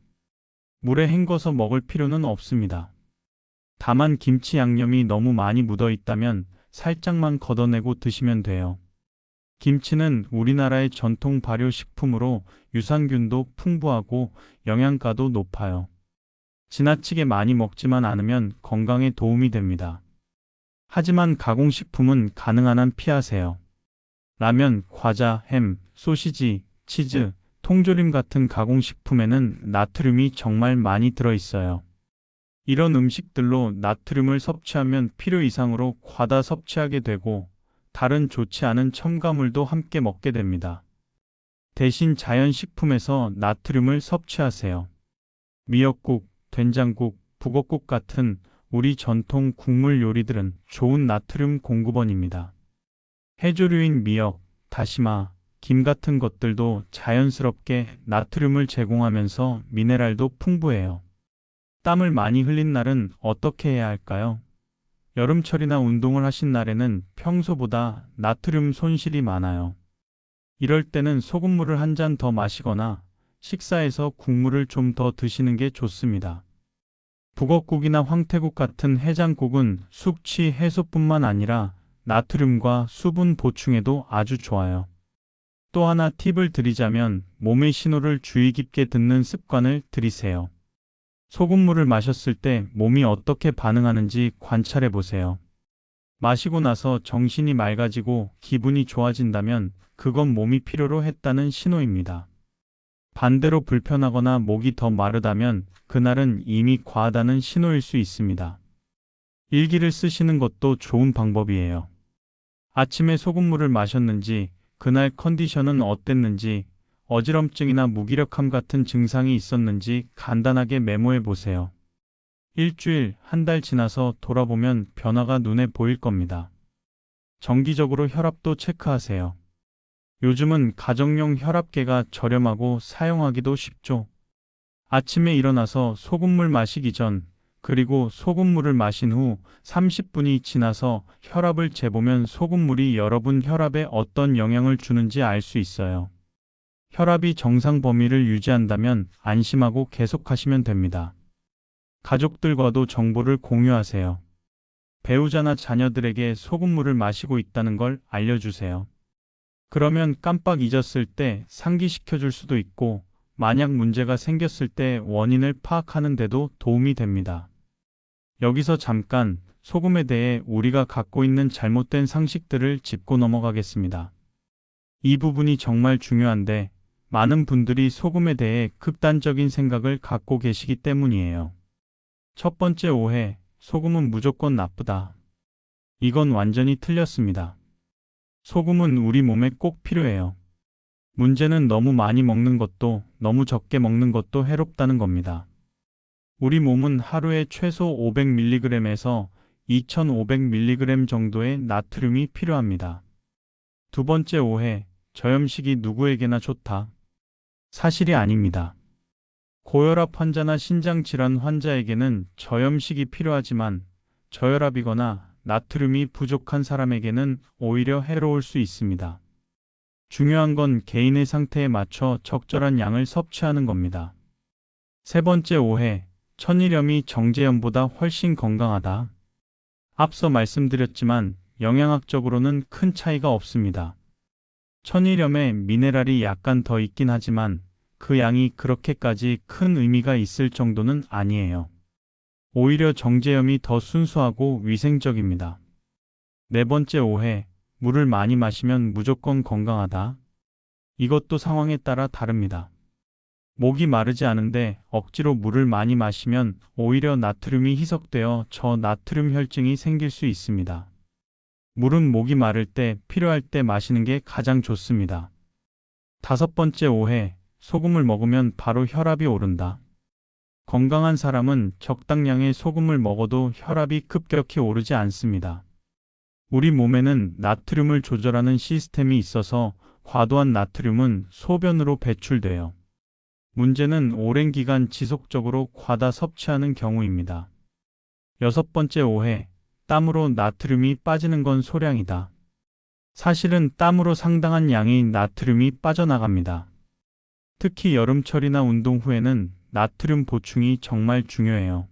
물에 헹궈서 먹을 필요는 없습니다. 다만 김치 양념이 너무 많이 묻어 있다면 살짝만 걷어내고 드시면 돼요. 김치는 우리나라의 전통 발효식품으로 유산균도 풍부하고 영양가도 높아요. 지나치게 많이 먹지만 않으면 건강에 도움이 됩니다. 하지만 가공식품은 가능한 한 피하세요. 라면, 과자, 햄, 소시지, 치즈, 통조림 같은 가공식품에는 나트륨이 정말 많이 들어있어요. 이런 음식들로 나트륨을 섭취하면 필요 이상으로 과다 섭취하게 되고 다른 좋지 않은 첨가물도 함께 먹게 됩니다. 대신 자연식품에서 나트륨을 섭취하세요. 미역국, 된장국, 북엇국 같은 우리 전통 국물 요리들은 좋은 나트륨 공급원입니다. 해조류인 미역, 다시마, 김 같은 것들도 자연스럽게 나트륨을 제공하면서 미네랄도 풍부해요. 땀을 많이 흘린 날은 어떻게 해야 할까요? 여름철이나 운동을 하신 날에는 평소보다 나트륨 손실이 많아요. 이럴 때는 소금물을 한 잔 더 마시거나 식사에서 국물을 좀 더 드시는 게 좋습니다. 북엇국이나 황태국 같은 해장국은 숙취 해소뿐만 아니라 나트륨과 수분 보충에도 아주 좋아요. 또 하나 팁을 드리자면 몸의 신호를 주의 깊게 듣는 습관을 들이세요. 소금물을 마셨을 때 몸이 어떻게 반응하는지 관찰해 보세요. 마시고 나서 정신이 맑아지고 기분이 좋아진다면 그건 몸이 필요로 했다는 신호입니다. 반대로 불편하거나 목이 더 마르다면 그날은 이미 과하다는 신호일 수 있습니다. 일기를 쓰시는 것도 좋은 방법이에요. 아침에 소금물을 마셨는지, 그날 컨디션은 어땠는지, 어지럼증이나 무기력함 같은 증상이 있었는지 간단하게 메모해 보세요. 일주일, 한 달 지나서 돌아보면 변화가 눈에 보일 겁니다. 정기적으로 혈압도 체크하세요. 요즘은 가정용 혈압계가 저렴하고 사용하기도 쉽죠. 아침에 일어나서 소금물 마시기 전, 그리고 소금물을 마신 후 30분이 지나서 혈압을 재보면 소금물이 여러분 혈압에 어떤 영향을 주는지 알 수 있어요. 혈압이 정상 범위를 유지한다면 안심하고 계속하시면 됩니다. 가족들과도 정보를 공유하세요. 배우자나 자녀들에게 소금물을 마시고 있다는 걸 알려주세요. 그러면 깜빡 잊었을 때 상기시켜 줄 수도 있고, 만약 문제가 생겼을 때 원인을 파악하는 데도 도움이 됩니다. 여기서 잠깐 소금에 대해 우리가 갖고 있는 잘못된 상식들을 짚고 넘어가겠습니다. 이 부분이 정말 중요한데 많은 분들이 소금에 대해 극단적인 생각을 갖고 계시기 때문이에요. 첫 번째 오해, 소금은 무조건 나쁘다. 이건 완전히 틀렸습니다. 소금은 우리 몸에 꼭 필요해요. 문제는 너무 많이 먹는 것도 너무 적게 먹는 것도 해롭다는 겁니다. 우리 몸은 하루에 최소 500mg에서 2500mg 정도의 나트륨이 필요합니다. 두 번째 오해, 저염식이 누구에게나 좋다. 사실이 아닙니다. 고혈압 환자나 신장질환 환자에게는 저염식이 필요하지만 저혈압이거나 나트륨이 부족한 사람에게는 오히려 해로울 수 있습니다. 중요한 건 개인의 상태에 맞춰 적절한 양을 섭취하는 겁니다. 세 번째 오해, 천일염이 정제염보다 훨씬 건강하다. 앞서 말씀드렸지만 영양학적으로는 큰 차이가 없습니다. 천일염에 미네랄이 약간 더 있긴 하지만 그 양이 그렇게까지 큰 의미가 있을 정도는 아니에요. 오히려 정제염이 더 순수하고 위생적입니다. 네 번째 오해, 물을 많이 마시면 무조건 건강하다. 이것도 상황에 따라 다릅니다. 목이 마르지 않은데 억지로 물을 많이 마시면 오히려 나트륨이 희석되어 저나트륨 혈증이 생길 수 있습니다. 물은 목이 마를 때 필요할 때 마시는 게 가장 좋습니다. 다섯 번째 오해, 소금을 먹으면 바로 혈압이 오른다. 건강한 사람은 적당량의 소금을 먹어도 혈압이 급격히 오르지 않습니다. 우리 몸에는 나트륨을 조절하는 시스템이 있어서 과도한 나트륨은 소변으로 배출돼요. 문제는 오랜 기간 지속적으로 과다 섭취하는 경우입니다. 여섯 번째 오해, 땀으로 나트륨이 빠지는 건 소량이다. 사실은 땀으로 상당한 양의 나트륨이 빠져나갑니다. 특히 여름철이나 운동 후에는 나트륨 보충이 정말 중요해요.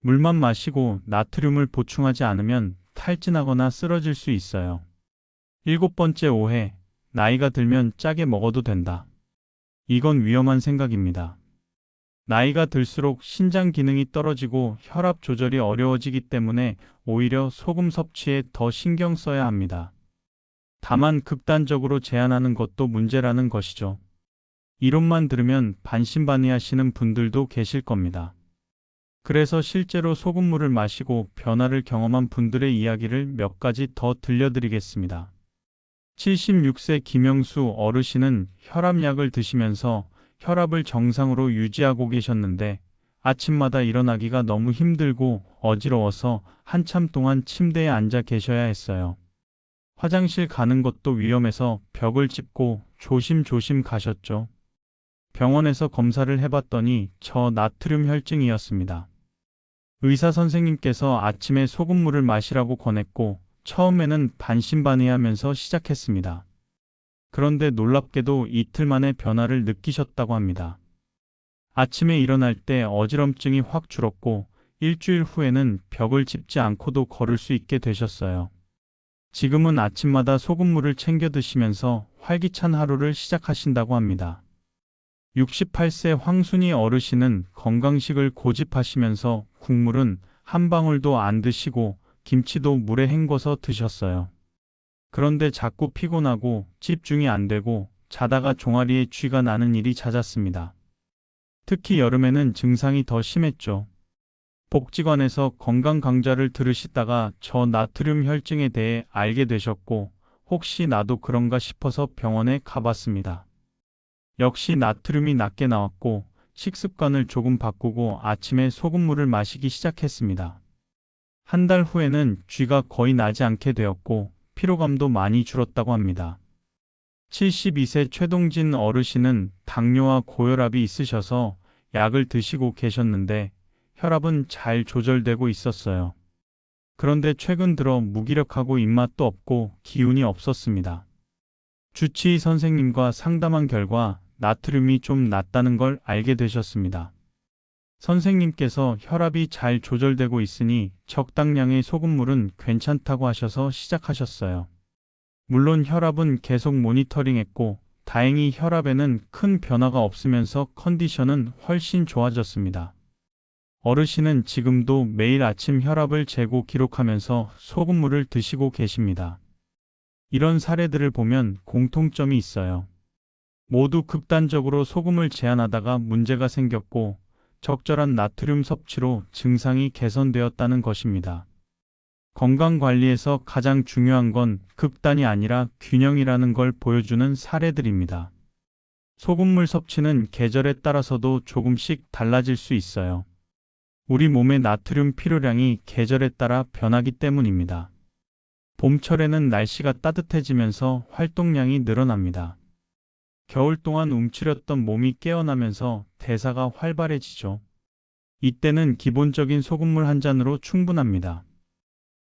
물만 마시고 나트륨을 보충하지 않으면 탈진하거나 쓰러질 수 있어요. 일곱 번째 오해, 나이가 들면 짜게 먹어도 된다. 이건 위험한 생각입니다. 나이가 들수록 신장 기능이 떨어지고 혈압 조절이 어려워지기 때문에 오히려 소금 섭취에 더 신경 써야 합니다. 다만 극단적으로 제한하는 것도 문제라는 것이죠. 이론만 들으면 반신반의하시는 분들도 계실 겁니다. 그래서 실제로 소금물을 마시고 변화를 경험한 분들의 이야기를 몇 가지 더 들려드리겠습니다. 76세 김영수 어르신은 혈압약을 드시면서 혈압을 정상으로 유지하고 계셨는데 아침마다 일어나기가 너무 힘들고 어지러워서 한참 동안 침대에 앉아 계셔야 했어요. 화장실 가는 것도 위험해서 벽을 짚고 조심조심 가셨죠. 병원에서 검사를 해봤더니 저나트륨 혈증이었습니다. 의사 선생님께서 아침에 소금물을 마시라고 권했고 처음에는 반신반의하면서 시작했습니다. 그런데 놀랍게도 이틀 만에 변화를 느끼셨다고 합니다. 아침에 일어날 때 어지럼증이 확 줄었고 일주일 후에는 벽을 짚지 않고도 걸을 수 있게 되셨어요. 지금은 아침마다 소금물을 챙겨 드시면서 활기찬 하루를 시작하신다고 합니다. 68세 황순이 어르신은 건강식을 고집하시면서 국물은 한 방울도 안 드시고 김치도 물에 헹궈서 드셨어요. 그런데 자꾸 피곤하고 집중이 안 되고 자다가 종아리에 쥐가 나는 일이 잦았습니다. 특히 여름에는 증상이 더 심했죠. 복지관에서 건강 강좌를 들으시다가 저나트륨 혈증에 대해 알게 되셨고 혹시 나도 그런가 싶어서 병원에 가봤습니다. 역시 나트륨이 낮게 나왔고 식습관을 조금 바꾸고 아침에 소금물을 마시기 시작했습니다. 한 달 후에는 쥐가 거의 나지 않게 되었고 피로감도 많이 줄었다고 합니다. 72세 최동진 어르신은 당뇨와 고혈압이 있으셔서 약을 드시고 계셨는데 혈압은 잘 조절되고 있었어요. 그런데 최근 들어 무기력하고 입맛도 없고 기운이 없었습니다. 주치의 선생님과 상담한 결과 나트륨이 좀 낮다는 걸 알게 되셨습니다. 선생님께서 혈압이 잘 조절되고 있으니 적당량의 소금물은 괜찮다고 하셔서 시작하셨어요. 물론 혈압은 계속 모니터링했고 다행히 혈압에는 큰 변화가 없으면서 컨디션은 훨씬 좋아졌습니다. 어르신은 지금도 매일 아침 혈압을 재고 기록하면서 소금물을 드시고 계십니다. 이런 사례들을 보면 공통점이 있어요. 모두 극단적으로 소금을 제한하다가 문제가 생겼고 적절한 나트륨 섭취로 증상이 개선되었다는 것입니다. 건강관리에서 가장 중요한 건 극단이 아니라 균형이라는 걸 보여주는 사례들입니다. 소금물 섭취는 계절에 따라서도 조금씩 달라질 수 있어요. 우리 몸의 나트륨 필요량이 계절에 따라 변하기 때문입니다. 봄철에는 날씨가 따뜻해지면서 활동량이 늘어납니다. 겨울 동안 움츠렸던 몸이 깨어나면서 대사가 활발해지죠. 이때는 기본적인 소금물 한 잔으로 충분합니다.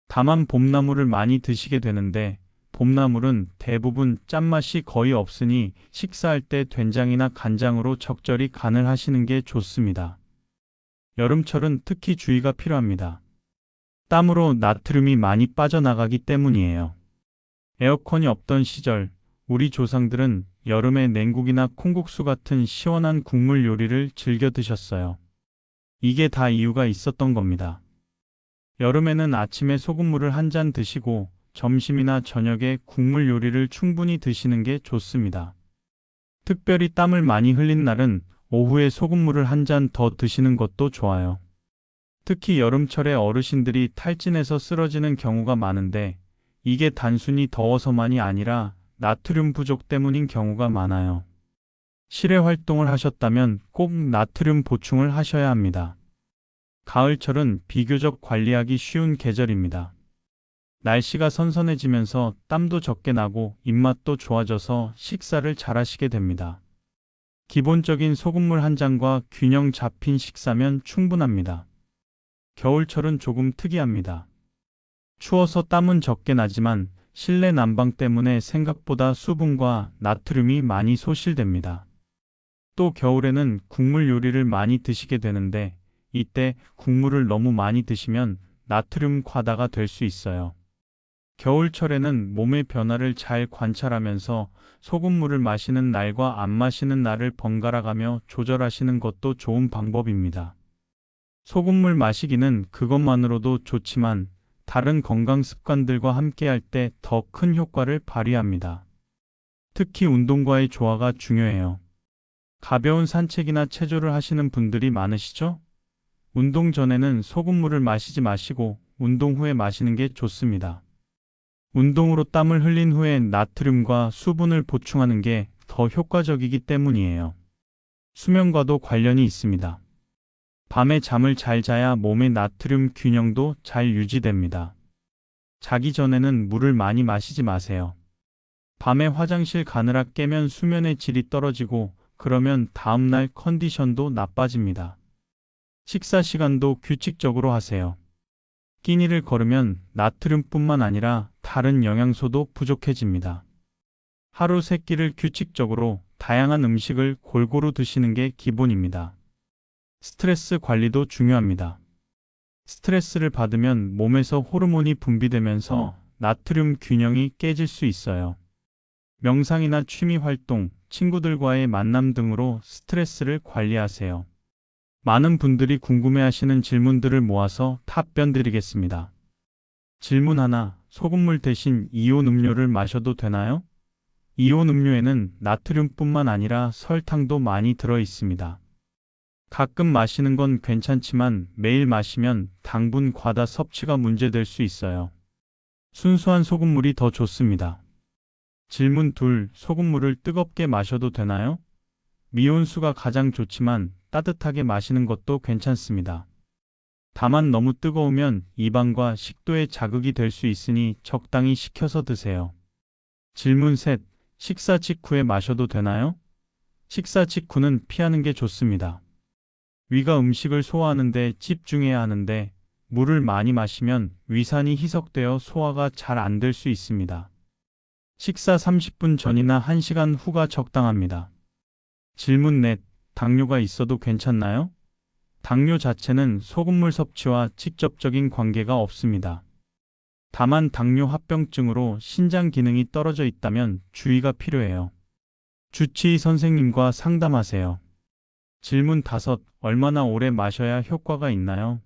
다만 봄나물을 많이 드시게 되는데 봄나물은 대부분 짠맛이 거의 없으니 식사할 때 된장이나 간장으로 적절히 간을 하시는 게 좋습니다. 여름철은 특히 주의가 필요합니다. 땀으로 나트륨이 많이 빠져나가기 때문이에요. 에어컨이 없던 시절, 우리 조상들은 여름에 냉국이나 콩국수 같은 시원한 국물 요리를 즐겨 드셨어요. 이게 다 이유가 있었던 겁니다. 여름에는 아침에 소금물을 한 잔 드시고 점심이나 저녁에 국물 요리를 충분히 드시는 게 좋습니다. 특별히 땀을 많이 흘린 날은 오후에 소금물을 한 잔 더 드시는 것도 좋아요. 특히 여름철에 어르신들이 탈진해서 쓰러지는 경우가 많은데 이게 단순히 더워서만이 아니라 나트륨 부족 때문인 경우가 많아요. 실외 활동을 하셨다면 꼭 나트륨 보충을 하셔야 합니다. 가을철은 비교적 관리하기 쉬운 계절입니다. 날씨가 선선해지면서 땀도 적게 나고 입맛도 좋아져서 식사를 잘하시게 됩니다. 기본적인 소금물 한 잔과 균형 잡힌 식사면 충분합니다. 겨울철은 조금 특이합니다. 추워서 땀은 적게 나지만 실내 난방 때문에 생각보다 수분과 나트륨이 많이 소실됩니다. 또 겨울에는 국물 요리를 많이 드시게 되는데 이때 국물을 너무 많이 드시면 나트륨 과다가 될 수 있어요. 겨울철에는 몸의 변화를 잘 관찰하면서 소금물을 마시는 날과 안 마시는 날을 번갈아 가며 조절하시는 것도 좋은 방법입니다. 소금물 마시기는 그것만으로도 좋지만 다른 건강 습관들과 함께 할 때 더 큰 효과를 발휘합니다. 특히 운동과의 조화가 중요해요. 가벼운 산책이나 체조를 하시는 분들이 많으시죠? 운동 전에는 소금물을 마시지 마시고 운동 후에 마시는 게 좋습니다. 운동으로 땀을 흘린 후에 나트륨과 수분을 보충하는 게 더 효과적이기 때문이에요. 수면과도 관련이 있습니다. 밤에 잠을 잘 자야 몸의 나트륨 균형도 잘 유지됩니다. 자기 전에는 물을 많이 마시지 마세요. 밤에 화장실 가느라 깨면 수면의 질이 떨어지고 그러면 다음날 컨디션도 나빠집니다. 식사 시간도 규칙적으로 하세요. 끼니를 걸으면 나트륨뿐만 아니라 다른 영양소도 부족해집니다. 하루 3끼를 규칙적으로 다양한 음식을 골고루 드시는 게 기본입니다. 스트레스 관리도 중요합니다. 스트레스를 받으면 몸에서 호르몬이 분비되면서 나트륨 균형이 깨질 수 있어요. 명상이나 취미 활동, 친구들과의 만남 등으로 스트레스를 관리하세요. 많은 분들이 궁금해하시는 질문들을 모아서 답변 드리겠습니다. 질문 하나, 소금물 대신 이온 음료를 마셔도 되나요? 이온 음료에는 나트륨뿐만 아니라 설탕도 많이 들어 있습니다. 가끔 마시는 건 괜찮지만 매일 마시면 당분 과다 섭취가 문제될 수 있어요. 순수한 소금물이 더 좋습니다. 질문 둘, 소금물을 뜨겁게 마셔도 되나요? 미온수가 가장 좋지만 따뜻하게 마시는 것도 괜찮습니다. 다만 너무 뜨거우면 입안과 식도에 자극이 될 수 있으니 적당히 식혀서 드세요. 질문 셋, 식사 직후에 마셔도 되나요? 식사 직후는 피하는 게 좋습니다. 위가 음식을 소화하는 데 집중해야 하는데 물을 많이 마시면 위산이 희석되어 소화가 잘 안 될 수 있습니다. 식사 30분 전이나 1시간 후가 적당합니다. 질문 넷, 당뇨가 있어도 괜찮나요? 당뇨 자체는 소금물 섭취와 직접적인 관계가 없습니다. 다만 당뇨 합병증으로 신장 기능이 떨어져 있다면 주의가 필요해요. 주치의 선생님과 상담하세요. 질문 5, 얼마나 오래 마셔야 효과가 있나요?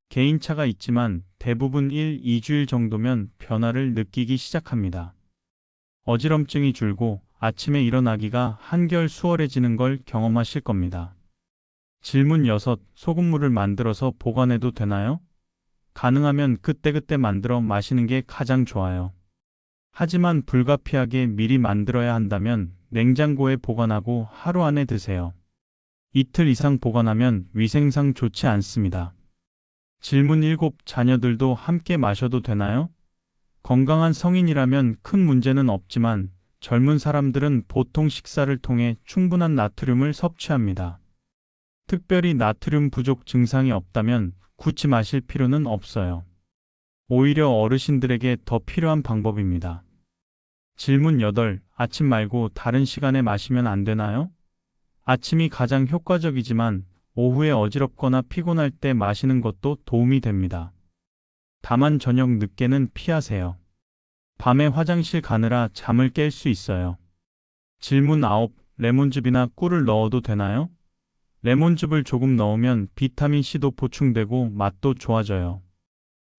개인차가 있지만 대부분 1, 2주일 정도면 변화를 느끼기 시작합니다. 어지럼증이 줄고 아침에 일어나기가 한결 수월해지는 걸 경험하실 겁니다. 질문 6, 소금물을 만들어서 보관해도 되나요? 가능하면 그때그때 만들어 마시는 게 가장 좋아요. 하지만 불가피하게 미리 만들어야 한다면 냉장고에 보관하고 하루 안에 드세요. 이틀 이상 보관하면 위생상 좋지 않습니다. 질문 7, 자녀들도 함께 마셔도 되나요? 건강한 성인이라면 큰 문제는 없지만 젊은 사람들은 보통 식사를 통해 충분한 나트륨을 섭취합니다. 특별히 나트륨 부족 증상이 없다면 굳이 마실 필요는 없어요. 오히려 어르신들에게 더 필요한 방법입니다. 질문 8. 아침 말고 다른 시간에 마시면 안 되나요? 아침이 가장 효과적이지만 오후에 어지럽거나 피곤할 때 마시는 것도 도움이 됩니다. 다만 저녁 늦게는 피하세요. 밤에 화장실 가느라 잠을 깰 수 있어요. 질문 9. 레몬즙이나 꿀을 넣어도 되나요? 레몬즙을 조금 넣으면 비타민C도 보충되고 맛도 좋아져요.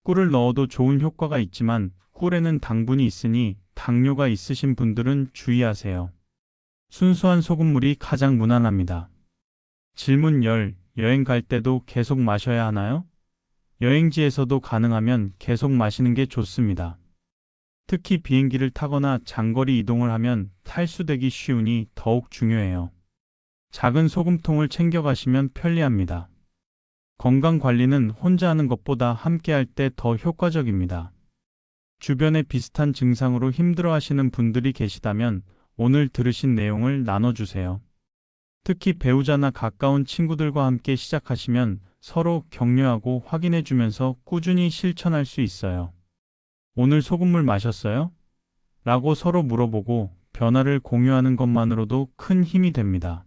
꿀을 넣어도 좋은 효과가 있지만 꿀에는 당분이 있으니 당뇨가 있으신 분들은 주의하세요. 순수한 소금물이 가장 무난합니다. 질문 10. 여행 갈 때도 계속 마셔야 하나요? 여행지에서도 가능하면 계속 마시는 게 좋습니다. 특히 비행기를 타거나 장거리 이동을 하면 탈수되기 쉬우니 더욱 중요해요. 작은 소금통을 챙겨 가시면 편리합니다. 건강 관리는 혼자 하는 것보다 함께 할 때 더 효과적입니다. 주변에 비슷한 증상으로 힘들어 하시는 분들이 계시다면 오늘 들으신 내용을 나눠주세요. 특히 배우자나 가까운 친구들과 함께 시작하시면 서로 격려하고 확인해 주면서 꾸준히 실천할 수 있어요. 오늘 소금물 마셨어요? 라고 서로 물어보고 변화를 공유하는 것만으로도 큰 힘이 됩니다.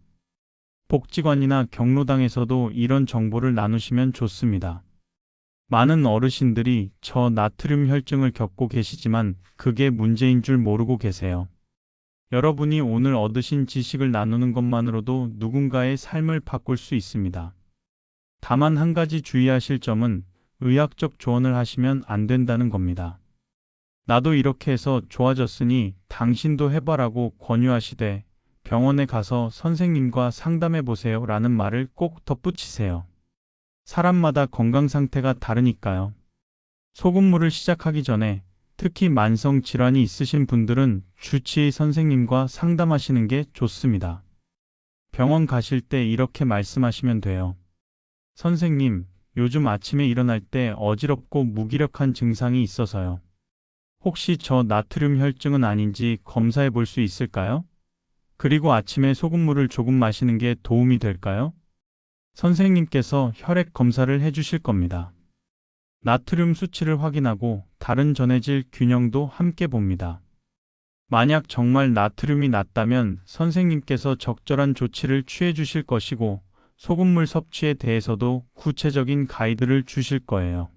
복지관이나 경로당에서도 이런 정보를 나누시면 좋습니다. 많은 어르신들이 저나트륨 혈증을 겪고 계시지만 그게 문제인 줄 모르고 계세요. 여러분이 오늘 얻으신 지식을 나누는 것만으로도 누군가의 삶을 바꿀 수 있습니다. 다만 한 가지 주의하실 점은 의학적 조언을 하시면 안 된다는 겁니다. 나도 이렇게 해서 좋아졌으니 당신도 해봐라고 권유하시되 병원에 가서 선생님과 상담해 보세요 라는 말을 꼭 덧붙이세요. 사람마다 건강 상태가 다르니까요. 소금물을 시작하기 전에 특히 만성 질환이 있으신 분들은 주치의 선생님과 상담하시는 게 좋습니다. 병원 가실 때 이렇게 말씀하시면 돼요. 선생님, 요즘 아침에 일어날 때 어지럽고 무기력한 증상이 있어서요. 혹시 저 나트륨 혈증은 아닌지 검사해 볼 수 있을까요? 그리고 아침에 소금물을 조금 마시는 게 도움이 될까요? 선생님께서 혈액 검사를 해주실 겁니다. 나트륨 수치를 확인하고 다른 전해질 균형도 함께 봅니다. 만약 정말 나트륨이 낮다면 선생님께서 적절한 조치를 취해 주실 것이고 소금물 섭취에 대해서도 구체적인 가이드를 주실 거예요.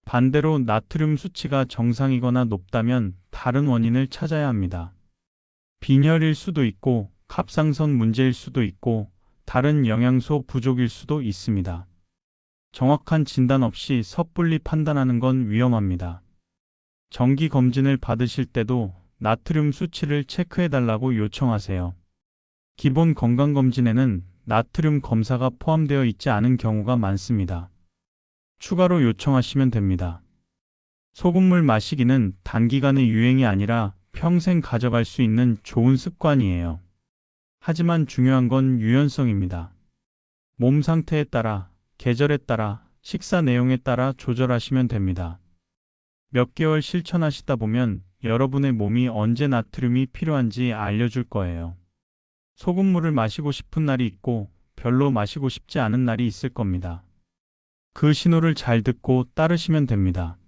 반대로 나트륨 수치가 정상이거나 높다면 다른 원인을 찾아야 합니다. 빈혈일 수도 있고 갑상선 문제일 수도 있고 다른 영양소 부족일 수도 있습니다. 정확한 진단 없이 섣불리 판단하는 건 위험합니다. 정기 검진을 받으실 때도 나트륨 수치를 체크해달라고 요청하세요. 기본 건강검진에는 나트륨 검사가 포함되어 있지 않은 경우가 많습니다. 추가로 요청하시면 됩니다. 소금물 마시기는 단기간의 유행이 아니라 평생 가져갈 수 있는 좋은 습관이에요. 하지만 중요한 건 유연성입니다. 몸 상태에 따라, 계절에 따라, 식사 내용에 따라 조절하시면 됩니다. 몇 개월 실천하시다 보면 여러분의 몸이 언제 나트륨이 필요한지 알려줄 거예요. 소금물을 마시고 싶은 날이 있고 별로 마시고 싶지 않은 날이 있을 겁니다. 그 신호를 잘 듣고 따르시면 됩니다.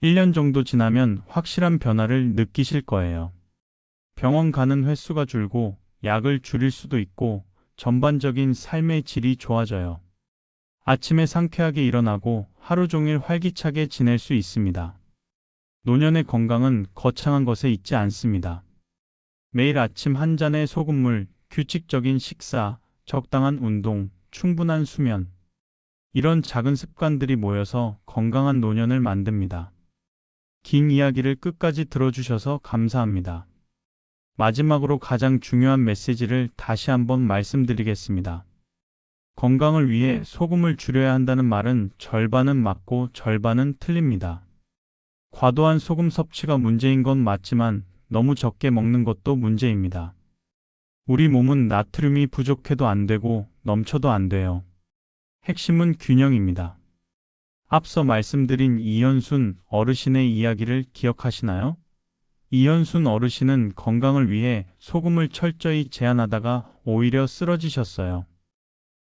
1년 정도 지나면 확실한 변화를 느끼실 거예요. 병원 가는 횟수가 줄고 약을 줄일 수도 있고 전반적인 삶의 질이 좋아져요. 아침에 상쾌하게 일어나고 하루 종일 활기차게 지낼 수 있습니다. 노년의 건강은 거창한 것에 있지 않습니다. 매일 아침 한 잔의 소금물, 규칙적인 식사, 적당한 운동, 충분한 수면. 이런 작은 습관들이 모여서 건강한 노년을 만듭니다. 긴 이야기를 끝까지 들어주셔서 감사합니다. 마지막으로 가장 중요한 메시지를 다시 한번 말씀드리겠습니다. 건강을 위해 소금을 줄여야 한다는 말은 절반은 맞고 절반은 틀립니다. 과도한 소금 섭취가 문제인 건 맞지만 너무 적게 먹는 것도 문제입니다. 우리 몸은 나트륨이 부족해도 안 되고 넘쳐도 안 돼요. 핵심은 균형입니다. 앞서 말씀드린 이현순 어르신의 이야기를 기억하시나요? 이현순 어르신은 건강을 위해 소금을 철저히 제한하다가 오히려 쓰러지셨어요.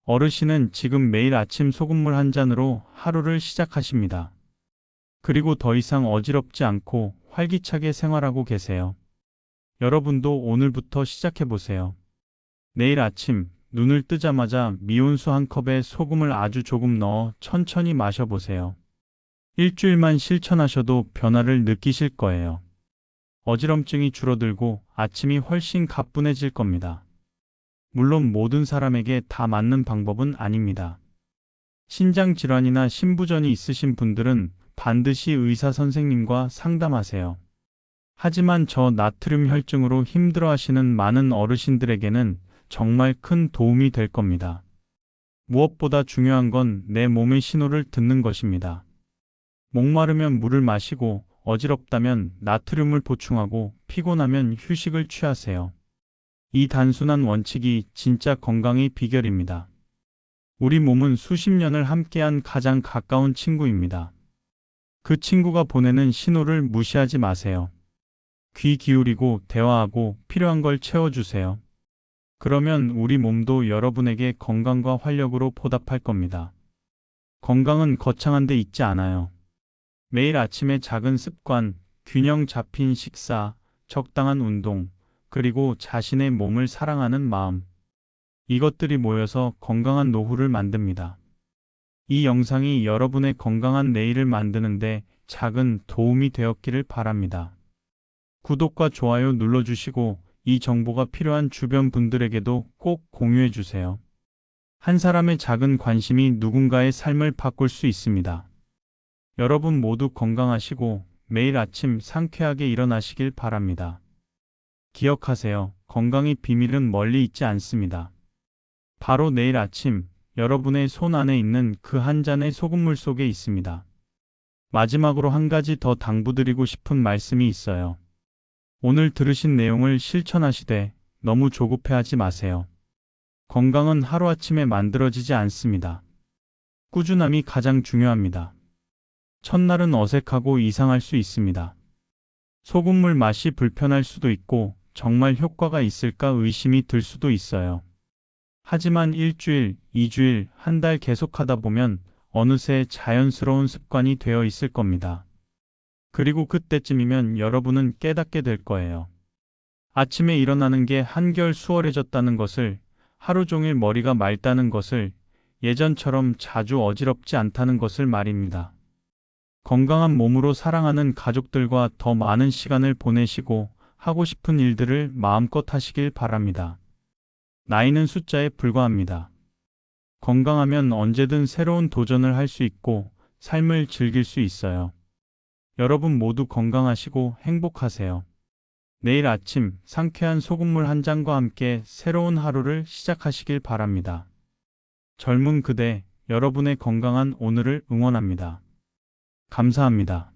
어르신은 지금 매일 아침 소금물 한 잔으로 하루를 시작하십니다. 그리고 더 이상 어지럽지 않고 활기차게 생활하고 계세요. 여러분도 오늘부터 시작해 보세요. 내일 아침 눈을 뜨자마자 미온수 한 컵에 소금을 아주 조금 넣어 천천히 마셔보세요. 일주일만 실천하셔도 변화를 느끼실 거예요. 어지럼증이 줄어들고 아침이 훨씬 가뿐해질 겁니다. 물론 모든 사람에게 다 맞는 방법은 아닙니다. 신장 질환이나 신부전이 있으신 분들은 반드시 의사 선생님과 상담하세요. 하지만 저 나트륨 혈증으로 힘들어하시는 많은 어르신들에게는 정말 큰 도움이 될 겁니다. 무엇보다 중요한 건 내 몸의 신호를 듣는 것입니다. 목마르면 물을 마시고, 어지럽다면 나트륨을 보충하고, 피곤하면 휴식을 취하세요. 이 단순한 원칙이 진짜 건강의 비결입니다. 우리 몸은 수십 년을 함께한 가장 가까운 친구입니다. 그 친구가 보내는 신호를 무시하지 마세요. 귀 기울이고 대화하고 필요한 걸 채워주세요. 그러면 우리 몸도 여러분에게 건강과 활력으로 보답할 겁니다. 건강은 거창한 데 있지 않아요. 매일 아침에 작은 습관, 균형 잡힌 식사, 적당한 운동, 그리고 자신의 몸을 사랑하는 마음. 이것들이 모여서 건강한 노후를 만듭니다. 이 영상이 여러분의 건강한 내일을 만드는데 작은 도움이 되었기를 바랍니다. 구독과 좋아요 눌러주시고 이 정보가 필요한 주변 분들에게도 꼭 공유해 주세요. 한 사람의 작은 관심이 누군가의 삶을 바꿀 수 있습니다. 여러분 모두 건강하시고 매일 아침 상쾌하게 일어나시길 바랍니다. 기억하세요. 건강의 비밀은 멀리 있지 않습니다. 바로 내일 아침 여러분의 손 안에 있는 그 한 잔의 소금물 속에 있습니다. 마지막으로 한 가지 더 당부드리고 싶은 말씀이 있어요. 오늘 들으신 내용을 실천하시되 너무 조급해하지 마세요. 건강은 하루아침에 만들어지지 않습니다. 꾸준함이 가장 중요합니다. 첫날은 어색하고 이상할 수 있습니다. 소금물 맛이 불편할 수도 있고 정말 효과가 있을까 의심이 들 수도 있어요. 하지만 일주일, 2주일, 한 달 계속하다 보면 어느새 자연스러운 습관이 되어 있을 겁니다. 그리고 그때쯤이면 여러분은 깨닫게 될 거예요. 아침에 일어나는 게 한결 수월해졌다는 것을, 하루 종일 머리가 맑다는 것을, 예전처럼 자주 어지럽지 않다는 것을 말입니다. 건강한 몸으로 사랑하는 가족들과 더 많은 시간을 보내시고 하고 싶은 일들을 마음껏 하시길 바랍니다. 나이는 숫자에 불과합니다. 건강하면 언제든 새로운 도전을 할 수 있고 삶을 즐길 수 있어요. 여러분 모두 건강하시고 행복하세요. 내일 아침 상쾌한 소금물 한 잔과 함께 새로운 하루를 시작하시길 바랍니다. 젊은 그대, 여러분의 건강한 오늘을 응원합니다. 감사합니다.